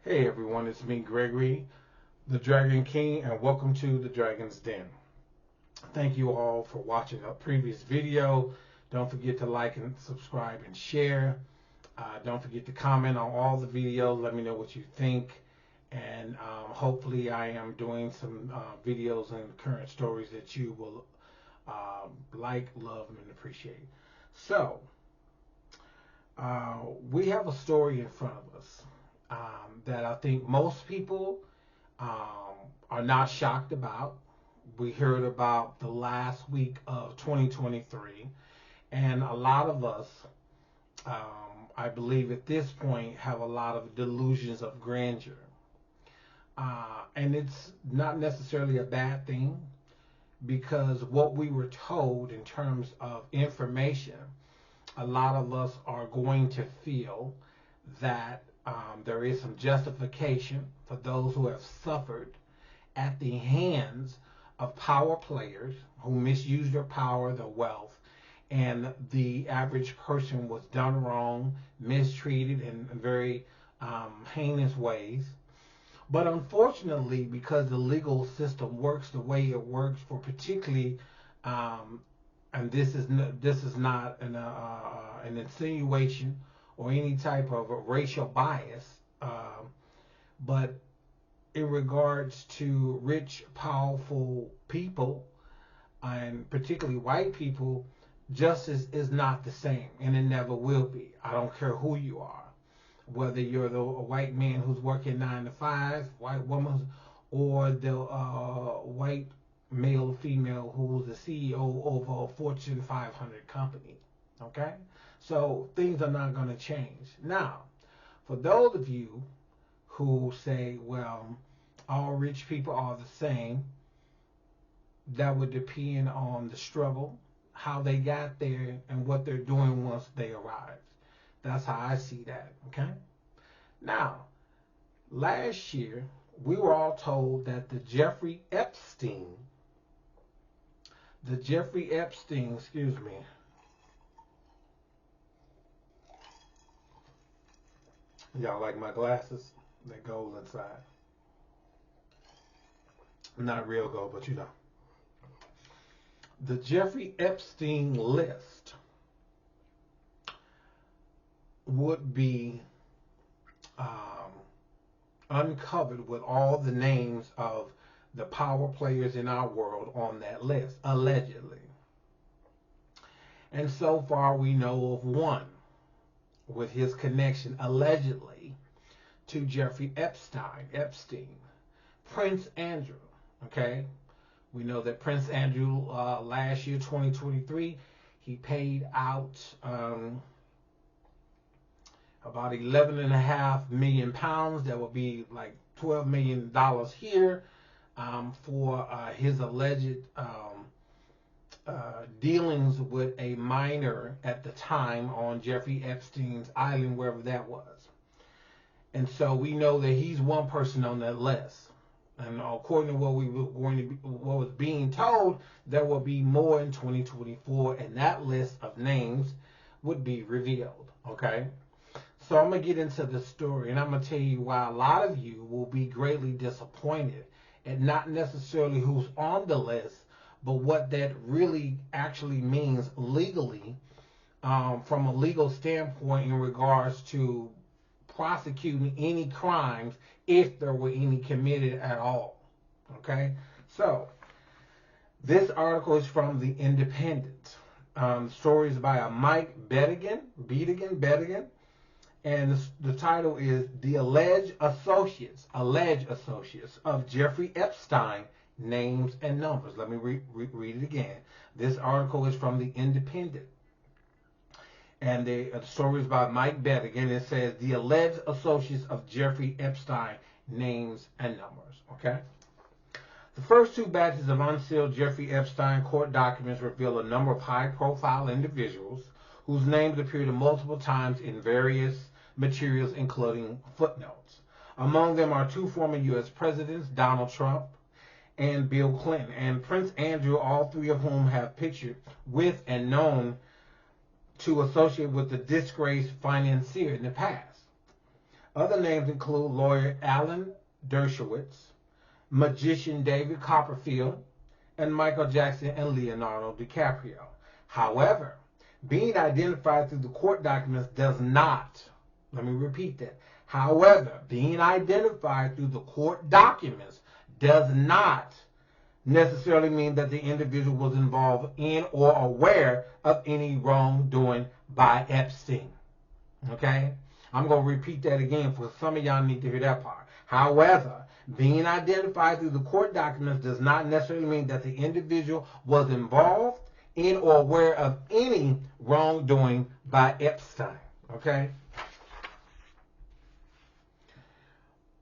Hey everyone, it's me, Gregory, the Dragon King, and welcome to the Dragon's Den. Thank you all for watching a previous video. Don't forget to like and subscribe and share. Don't forget to comment on all the videos. Let me know what you think. And hopefully I am doing some videos and current stories that you will like, love, and appreciate. So, we have a story in front of us that I think most people are not shocked about. We heard about the last week of 2023, and a lot of us, I believe at this point, have a lot of delusions of grandeur. And it's not necessarily a bad thing because what we were told in terms of information, a lot of us are going to feel that there is some justification for those who have suffered at the hands of power players who misuse their power, their wealth, and the average person was done wrong, mistreated in very heinous ways. But unfortunately, because the legal system works the way it works for particularly, and this is not an insinuation or any type of a racial bias, but in regards to rich, powerful people, and particularly white people, justice is not the same, and it never will be. I don't care who you are, whether you're a white man who's working 9 to 5, white woman, or the white male or female who's the CEO of a Fortune 500 company. Okay? So things are not going to change. Now, for those of you who say, well, all rich people are the same, that would depend on the struggle, how they got there, and what they're doing once they arrive. That's how I see that. Okay? Now, last year, we were all told that the Jeffrey Epstein, excuse me, y'all like my glasses? They gold inside. Not real gold, but you know. The Jeffrey Epstein list would be uncovered with all the names of the power players in our world on that list, allegedly. And so far we know of one with his connection, allegedly, to Jeffrey Epstein, Prince Andrew. Okay? We know that Prince Andrew, last year, 2023, he paid out about 11.5 million pounds. That would be like $12 million here for his alleged dealings with a minor at the time on Jeffrey Epstein's island, wherever that was. And so we know that he's one person on that list. And according to what what was being told, there will be more in 2024, and that list of names would be revealed. Okay, so I'm gonna get into the story, and I'm gonna tell you why a lot of you will be greatly disappointed, and not necessarily who's on the list, but what that really actually means legally, from a legal standpoint in regards to prosecuting any crimes if there were any committed at all. Okay? So, this article is from The Independent. Stories by a Mike Bedigan, and the title is The Alleged Associates of Jeffrey Epstein, Names and Numbers. Let me read it again. This article is from The Independent. And the story is by Mike Bedigan. It says The Alleged Associates of Jeffrey Epstein, Names and Numbers. Okay? The first two batches of unsealed Jeffrey Epstein court documents reveal a number of high-profile individuals whose names appeared multiple times in various materials, including footnotes. Among them are two former U.S. presidents, Donald Trump and Bill Clinton, and Prince Andrew, all three of whom have pictured with and known to associate with the disgraced financier in the past. Other names include lawyer Alan Dershowitz, magician David Copperfield, and Michael Jackson and Leonardo DiCaprio. However, being identified through the court documents does not, let me repeat that. However, being identified through the court documents does not necessarily mean that the individual was involved in or aware of any wrongdoing by Epstein. Okay? I'm going to repeat that again for some of y'all need to hear that part. However, being identified through the court documents does not necessarily mean that the individual was involved in or aware of any wrongdoing by Epstein. Okay?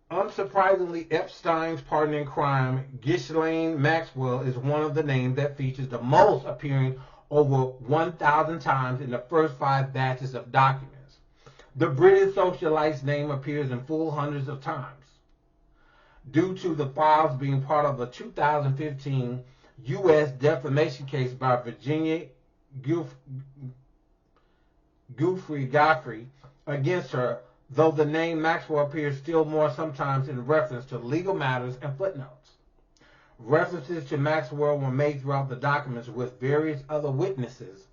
Unsurprisingly, Epstein's partner in crime, Ghislaine Maxwell, is one of the names that features the most, appearing over 1,000 times in the first 5 batches of documents. The British socialite's name appears in full hundreds of times, due to the files being part of a 2015 U.S. defamation case by Virginia Godfrey against her, though the name Maxwell appears still more sometimes in reference to legal matters and footnotes. References to Maxwell were made throughout the documents, with various other witnesses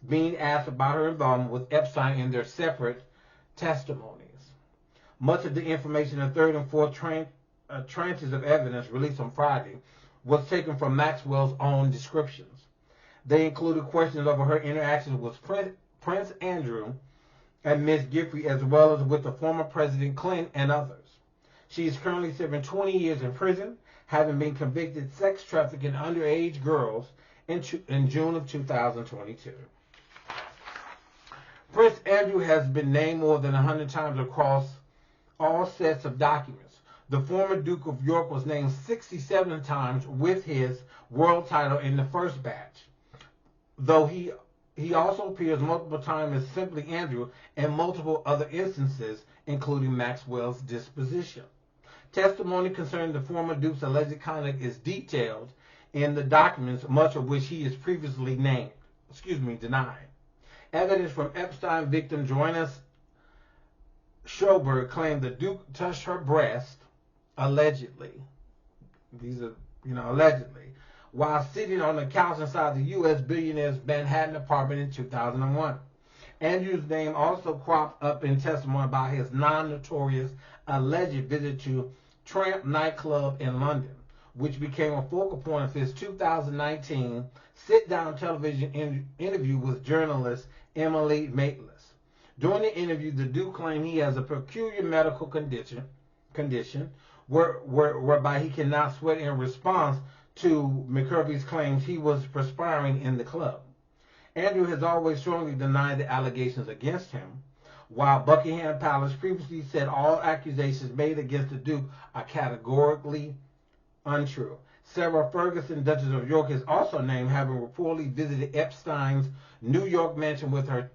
being asked about her involvement with Epstein in their separate testimonies. Much of the information in the third and fourth tranches of evidence released on Friday was taken from Maxwell's own descriptions. They included questions over her interactions with Prince Andrew and Ms. Giffey, as well as with the former President Clinton and others. She is currently serving 20 years in prison, having been convicted of sex trafficking underage girls in June of 2022. Prince Andrew has been named more than 100 times across all sets of documents. The former Duke of York was named 67 times with his world title in the first batch, though he also appears multiple times as simply Andrew in multiple other instances, including Maxwell's disposition. Testimony concerning the former Duke's alleged conduct is detailed in the documents, much of which he is previously denied. Evidence from Epstein victim Joanna Schoberg claimed the Duke touched her breast, allegedly. These are, allegedly, while sitting on the couch inside the U.S. billionaire's Manhattan apartment in 2001. Andrew's name also cropped up in testimony about his non-notorious alleged visit to Tramp nightclub in London, which became a focal point of his 2019 sit-down television interview with journalist Emily Maitlis. During the interview, the Duke claimed he has a peculiar medical condition whereby he cannot sweat in response to McCurvey's claims he was perspiring in the club. Andrew has always strongly denied the allegations against him, while Buckingham Palace previously said all accusations made against the Duke are categorically untrue. Sarah Ferguson, Duchess of York, is also named, having reportedly visited Epstein's New York mansion with her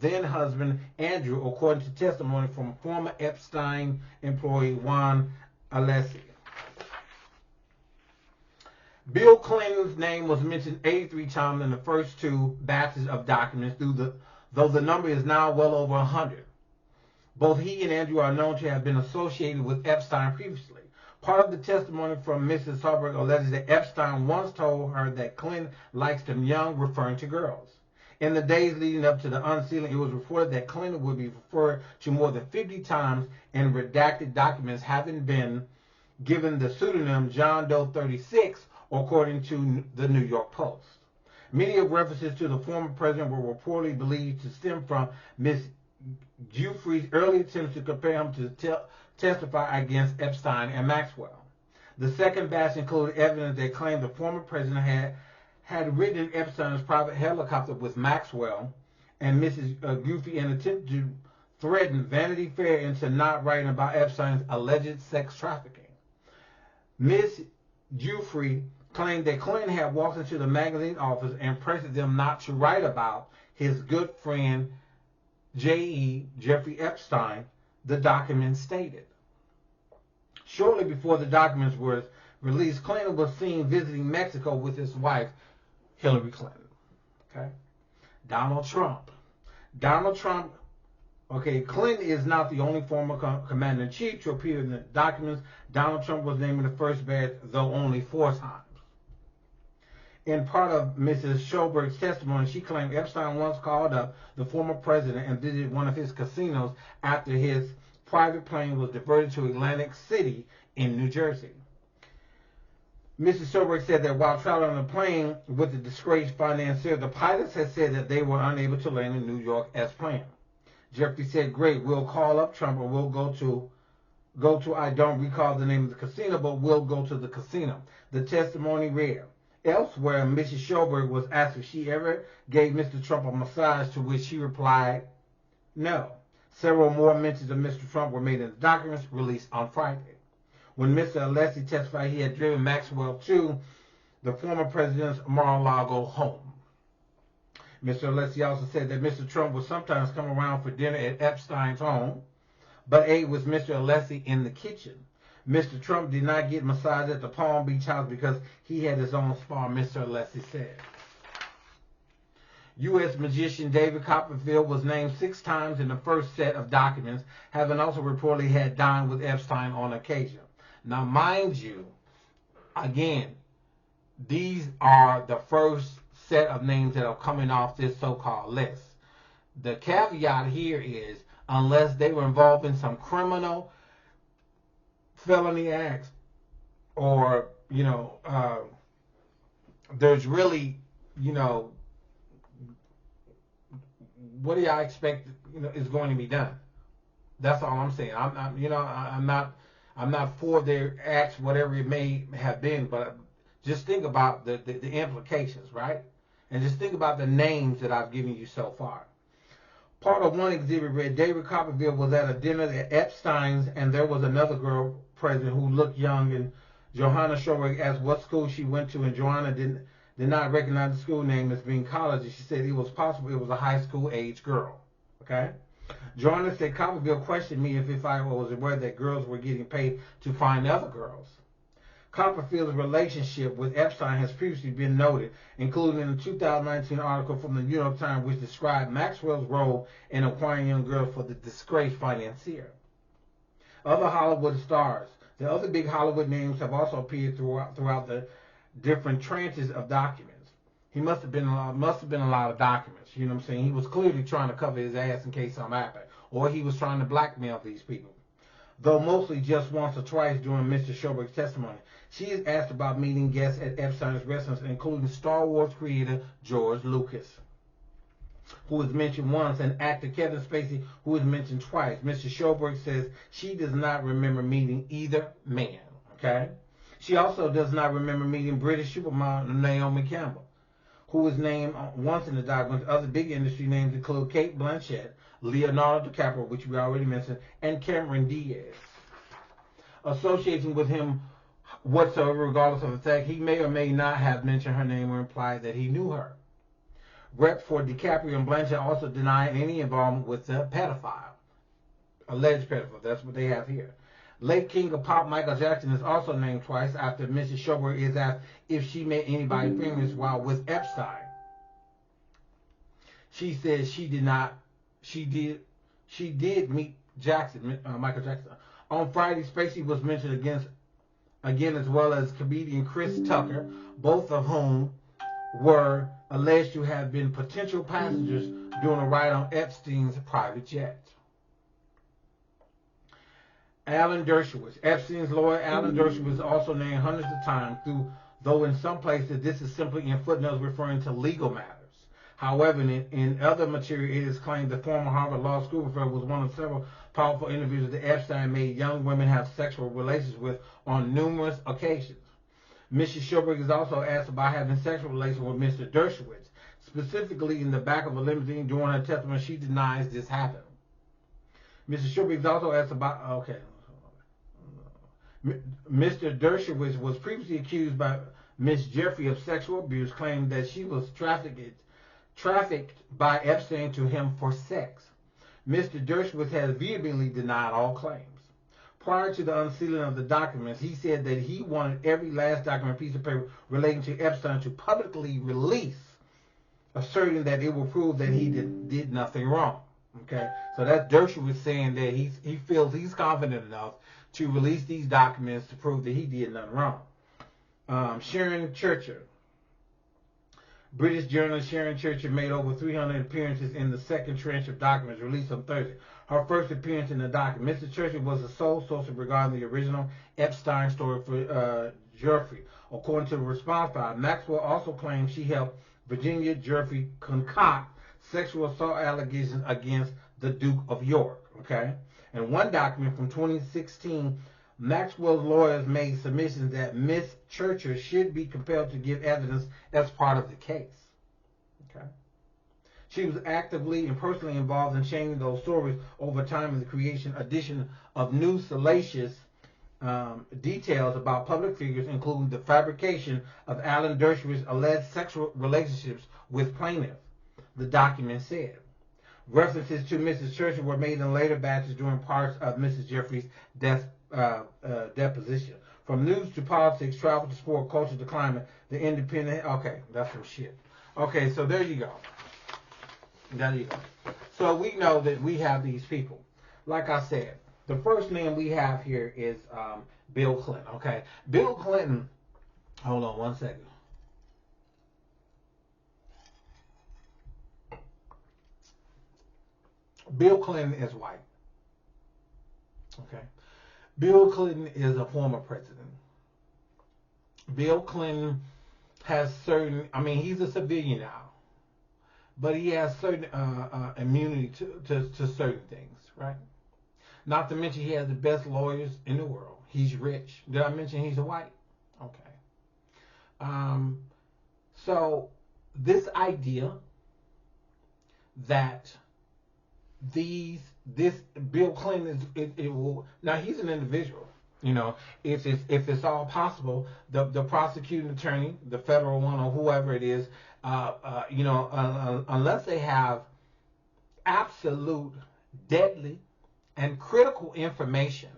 then-husband Andrew, according to testimony from former Epstein employee Juan L.L.C. Bill Clinton's name was mentioned 83 times in the first 2 batches of documents, though the number is now well over 100. Both he and Andrew are known to have been associated with Epstein previously. Part of the testimony from Mrs. Schoberg alleges that Epstein once told her that Clinton likes them young, referring to girls. In the days leading up to the unsealing, it was reported that Clinton would be referred to more than 50 times in redacted documents, having been given the pseudonym John Doe 36, according to the New York Post. Many of references to the former president were reportedly believed to stem from Ms. Giuffre's early attempts to compare him to testify against Epstein and Maxwell. The second batch included evidence that claimed the former president had ridden in Epstein's private helicopter with Maxwell and Mrs. Giuffre in an attempt to threaten Vanity Fair into not writing about Epstein's alleged sex trafficking. Ms. Giuffre claimed that Clinton had walked into the magazine office and pressured them not to write about his good friend J.E. Jeffrey Epstein, the document stated. Shortly before the documents were released, Clinton was seen visiting Mexico with his wife, Hillary Clinton. Okay? Donald Trump Okay, Clinton is not the only former commander-in-chief to appear in the documents. Donald Trump was named in the first batch, though only 4 times. In part of Mrs. Schoberg's testimony, she claimed Epstein once called up the former president and visited one of his casinos after his private plane was diverted to Atlantic City in New Jersey. Mrs. Schoberg said that while traveling on the plane with the disgraced financier, the pilots had said that they were unable to land in New York as planned. Jeffrey said, "Great, we'll call up Trump or we'll go to I don't recall the name of the casino, but we'll go to the casino." The testimony read. Elsewhere, Mrs. Schoberg was asked if she ever gave Mr. Trump a massage, to which she replied, no. Several more mentions of Mr. Trump were made in the documents released on Friday. When Mr. L.L.C testified, he had driven Maxwell to the former president's Mar-a-Lago home. Mr. L.L.C also said that Mr. Trump would sometimes come around for dinner at Epstein's home, but ate with Mr. L.L.C in the kitchen. Mr. Trump did not get massaged at the Palm Beach house because he had his own spa, Mr. L.L.C said. U.S. magician David Copperfield was named 6 times in the first set of documents, having also reportedly had dined with Epstein on occasion. Now, mind you, again, these are the first set of names that are coming off this so-called list. The caveat here is, unless they were involved in some criminal felony acts, or, there's really, what do y'all expect, is going to be done? That's all I'm saying. I'm not for their acts, whatever it may have been, but just think about the implications, right? And just think about the names that I've given you so far. Part of one exhibit read, David Copperfield was at a dinner at Epstein's, and there was another girl present who looked young, and Johanna Schoberg asked what school she went to, and Johanna did not recognize the school name as being college. She said it was possible it was a high school age girl. Okay? Johanna said Copperfield questioned me if I was aware that girls were getting paid to find other girls. Copperfield's relationship with Epstein has previously been noted, including in a 2019 article from the New York Times, which described Maxwell's role in acquiring young girls for the disgraced financier. Other Hollywood stars, the other big Hollywood names, have also appeared throughout the different tranches of documents. He must have been a lot of documents. You know what I'm saying? He was clearly trying to cover his ass in case something happened, or he was trying to blackmail these people. Though mostly just once or twice during Mr. Schoberg's testimony. She is asked about meeting guests at Epstein's residence, including Star Wars creator George Lucas, who is mentioned once, and actor Kevin Spacey, who is mentioned twice. Mr. Schoberg says she does not remember meeting either man. Okay? She also does not remember meeting British supermodel Naomi Campbell, who was named once in the document. Other big industry names include Kate Blanchett, Leonardo DiCaprio, which we already mentioned, and Cameron Diaz. Associating with him whatsoever, regardless of the fact he may or may not have mentioned her name or implied that he knew her. Rep for DiCaprio and Blanchett also denied any involvement with the pedophile, alleged pedophile. That's what they have here. Late king of pop Michael Jackson is also named twice after Mrs. Schoberg is asked if she met anybody famous while with Epstein. She said she did not. She did meet Michael Jackson. On Friday, Spacey was mentioned again, as well as comedian Chris Tucker, both of whom were alleged to have been potential passengers during a ride on Epstein's private jet. Alan Dershowitz. Epstein's lawyer, Alan Dershowitz, is also named hundreds of times, though in some places this is simply in footnotes referring to legal matters. However, in other material, it is claimed the former Harvard Law School professor was one of several powerful individuals that Epstein made young women have sexual relations with on numerous occasions. Mrs. Schoberg is also asked about having sexual relations with Mr. Dershowitz. Specifically, in the back of a limousine during her testimony, she denies this happened. Mrs. Schoberg is also asked about, Mr. Dershowitz was previously accused by Miss Jeffrey of sexual abuse, claiming that she was trafficked by Epstein to him for sex. Mr. Dershowitz has vehemently denied all claims. Prior to the unsealing of the documents, he said that he wanted every last document piece of paper relating to Epstein to publicly release, asserting that it will prove that he did nothing wrong. Okay, so that's Dershowitz saying that he feels he's confident enough to release these documents to prove that he did nothing wrong. Sharon Churcher, British journalist Sharon Churcher made over 300 appearances in the second tranche of documents released on Thursday. Her first appearance in the document. Mrs. Churcher was the sole source regarding the original Epstein story for Jeffrey. According to the response file, Maxwell also claimed she helped Virginia Jeffrey concoct sexual assault allegations against the Duke of York. Okay, and one document from 2016, Maxwell's lawyers made submissions that Miss Churcher should be compelled to give evidence as part of the case. Okay, she was actively and personally involved in changing those stories over time in the addition of new salacious details about public figures, including the fabrication of Alan Dershowitz's alleged sexual relationships with plaintiffs, the document said. References to Mrs. Churcher were made in later batches during parts of Mrs. Jeffrey's deposition. From news to politics, travel to sport, culture to climate, the independent... Okay, that's some shit. Okay, so there you go. There you go. So we know that we have these people. Like I said, the first name we have here is Bill Clinton. Okay, Bill Clinton. Hold on one second. Bill Clinton is white. Okay, Bill Clinton is a former president. Bill Clinton has certain. I mean, he's a civilian now, but he has certain immunity to certain things, right? Not to mention he has the best lawyers in the world. He's rich. Did I mention he's a white? Okay. So this idea that this Bill Clinton it will, now he's an individual. You know, if it's all possible, the prosecuting attorney, the federal one or whoever it is, unless they have absolute deadly and critical information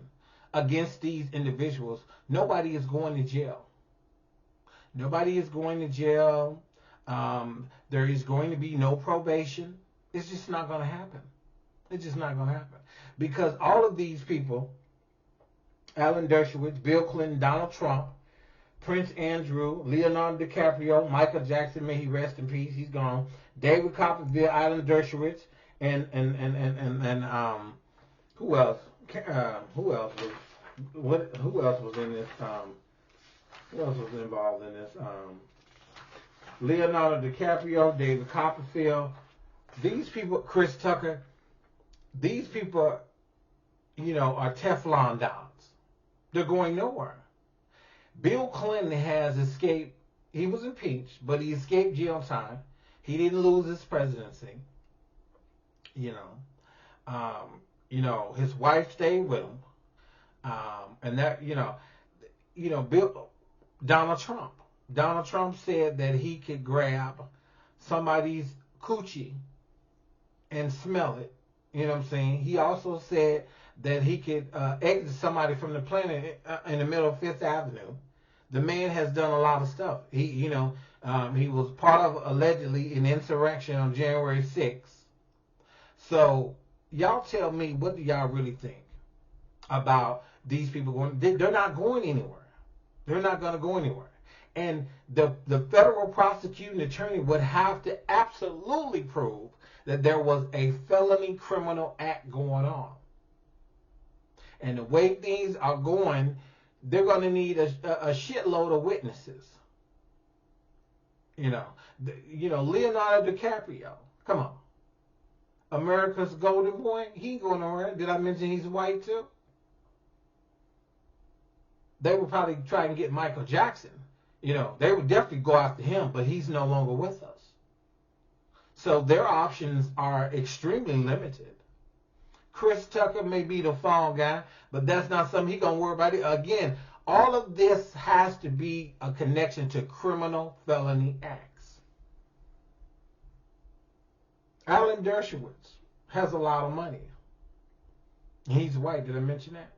against these individuals, nobody is going to jail. Nobody is going to jail. There is going to be no probation. It's just not going to happen. It's just not going to happen. Because all of these people, Alan Dershowitz, Bill Clinton, Donald Trump, Prince Andrew, Leonardo DiCaprio, Michael Jackson, may he rest in peace, he's gone, David Copperfield, Alan Dershowitz, and who else? Who else was in this? Who else was involved in this? Leonardo DiCaprio, David Copperfield. These people, Chris Tucker. These people, are Teflon dolls. They're going nowhere. Bill Clinton has escaped. He was impeached, but he escaped jail time. He didn't lose his presidency. His wife stayed with him. And that, Donald Trump. Donald Trump said that he could grab somebody's coochie and smell it. You know what I'm saying? He also said that he could exit somebody from the planet in the middle of Fifth Avenue. The man has done a lot of stuff. He was part of, allegedly, an insurrection on January 6th. So, y'all tell me, what do y'all really think about these people going? They're not going anywhere. They're not going to go anywhere. And the federal prosecuting attorney would have to absolutely prove that there was a felony criminal act going on. And the way things are going, they're going to need a shitload of witnesses. Leonardo DiCaprio, come on. America's golden boy, he ain't going nowhere. Did I mention he's white too? They would probably try and get Michael Jackson. They would definitely go after him, but he's no longer with us. So their options are extremely limited. Chris Tucker may be the fall guy, but that's not something he's going to worry about. Again, all of this has to be a connection to criminal felony acts. Alan Dershowitz has a lot of money. He's white. Did I mention that?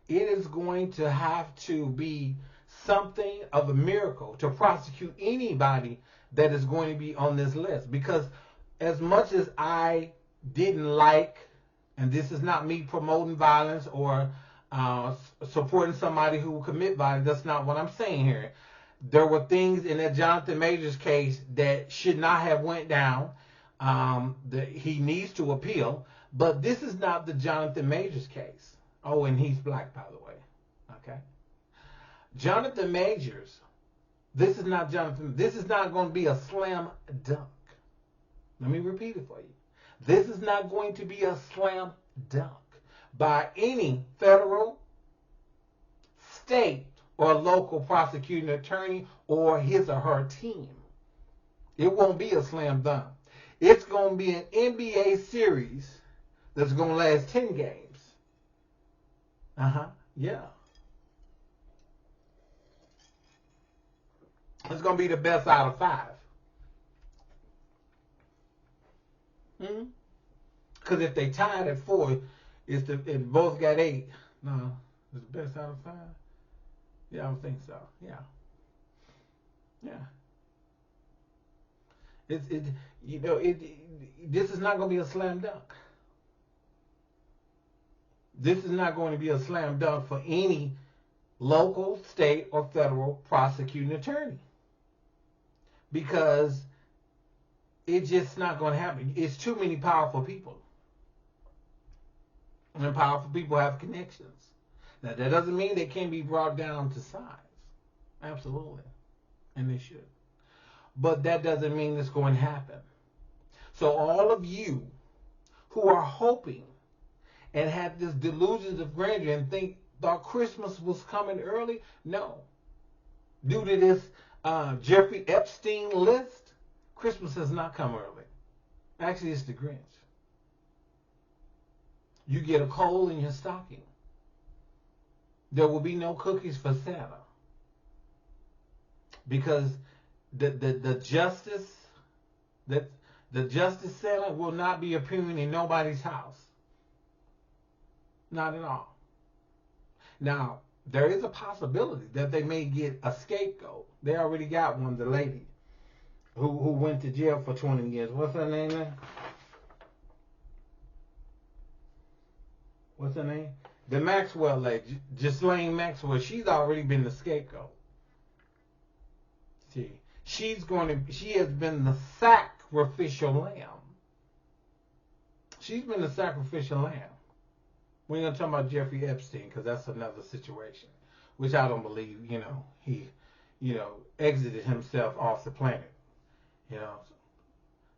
It is going to have to be something of a miracle to prosecute anybody that is going to be on this list. Because as much as I didn't like, and this is not me promoting violence or supporting somebody who will commit violence. That's not what I'm saying here. There were things in that Jonathan Majors case that should not have went down. That he needs to appeal, but this is not the Jonathan Majors case. Oh, and he's black, by the way. Okay, Jonathan Majors. This is not Jonathan. This is not going to be a slam dunk. Let me repeat it for you. This is not going to be a slam dunk by any federal, state, or local prosecuting attorney or his or her team. It won't be a slam dunk. It's going to be an NBA series that's going to last 10 games. Yeah. It's going to be the best out of 5. Because if they tied at 4, if both got 8. No, it's the best out of 5. Yeah, I would think so. Yeah. This is not going to be a slam dunk. This is not going to be a slam dunk for any local, state, or federal prosecuting attorney. Because it's just not going to happen. It's too many powerful people. And powerful people have connections. Now, that doesn't mean they can't be brought down to size. Absolutely. And they should. But that doesn't mean it's going to happen. So all of you who are hoping and have this delusions of grandeur and thought Christmas was coming early, no. Due to this Jeffrey Epstein list, Christmas has not come early. Actually, it's the Grinch. You get a coal in your stocking. There will be no cookies for Santa. Because the justice Santa will not be appearing in nobody's house. Not at all. Now, there is a possibility that they may get a scapegoat. They already got one, the lady who went to jail for 20 years. What's her name now? What's her name? The Maxwell lady, Ghislaine Maxwell. She's already been the scapegoat. See, she has been the sacrificial lamb. She's been the sacrificial lamb. We're going to talk about Jeffrey Epstein because that's another situation, which I don't believe, he, exited himself off the planet.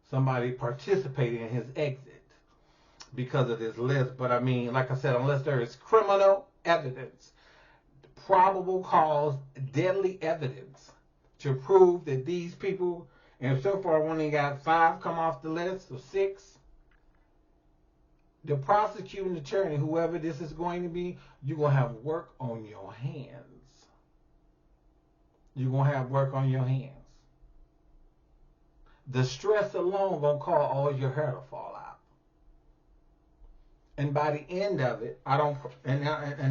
Somebody participated in his exit because of this list. But I mean, like I said, unless there is criminal evidence, probable cause, deadly evidence to prove that these people, and so far we only got 5 come off the list, or 6. The prosecuting attorney, whoever this is going to be, you're going to have work on your hands. You're going to have work on your hands. The stress alone going to cause all your hair to fall out. And by the end of it, I'm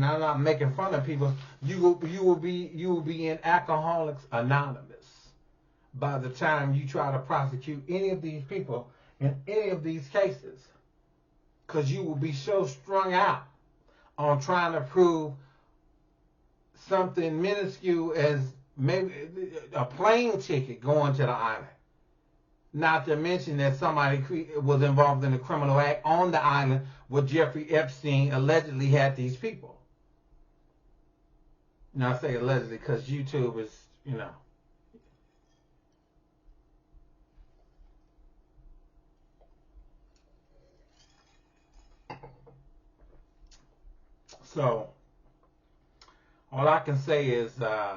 not making fun of people. You will be in Alcoholics Anonymous by the time you try to prosecute any of these people in any of these cases. Because you will be so strung out on trying to prove something minuscule as maybe a plane ticket going to the island. Not to mention that somebody was involved in a criminal act on the island where Jeffrey Epstein allegedly had these people. Now I say allegedly because YouTube is, So, all I can say is, for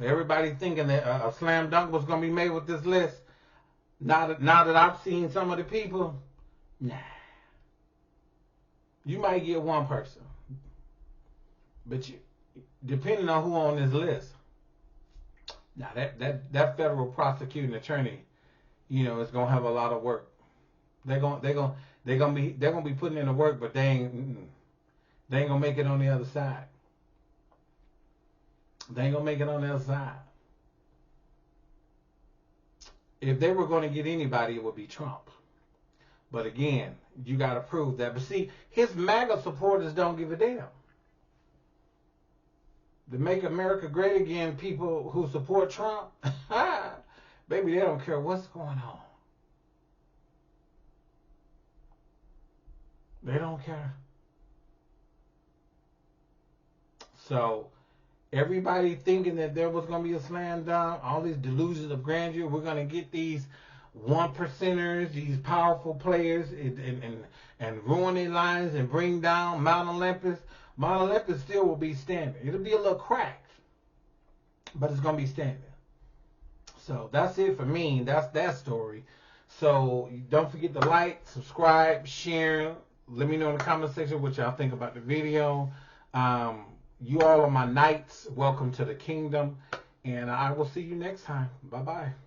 everybody thinking that a slam dunk was going to be made with this list, now that I've seen some of the people, nah. You might get one person. But depending on who on this list, now that federal prosecuting attorney, is going to have a lot of work. They're going to be putting in the work, but they ain't gonna make it on the other side. They ain't gonna make it on the other side. If they were going to get anybody, it would be Trump. But again, you got to prove that. But see, his MAGA supporters don't give a damn. The Make America Great Again people who support Trump, baby, they don't care what's going on. They don't care. So everybody thinking that there was going to be a slam dunk, all these delusions of grandeur, we're going to get these one percenters, these powerful players, and ruin their lives and bring down Mount Olympus. Mount Olympus still will be standing. It'll be a little cracked, but it's going to be standing. So that's it for me. That's that story. So don't forget to like, subscribe, share. Let me know in the comment section what y'all think about the video. You all are my knights. Welcome to the kingdom. And I will see you next time. Bye-bye.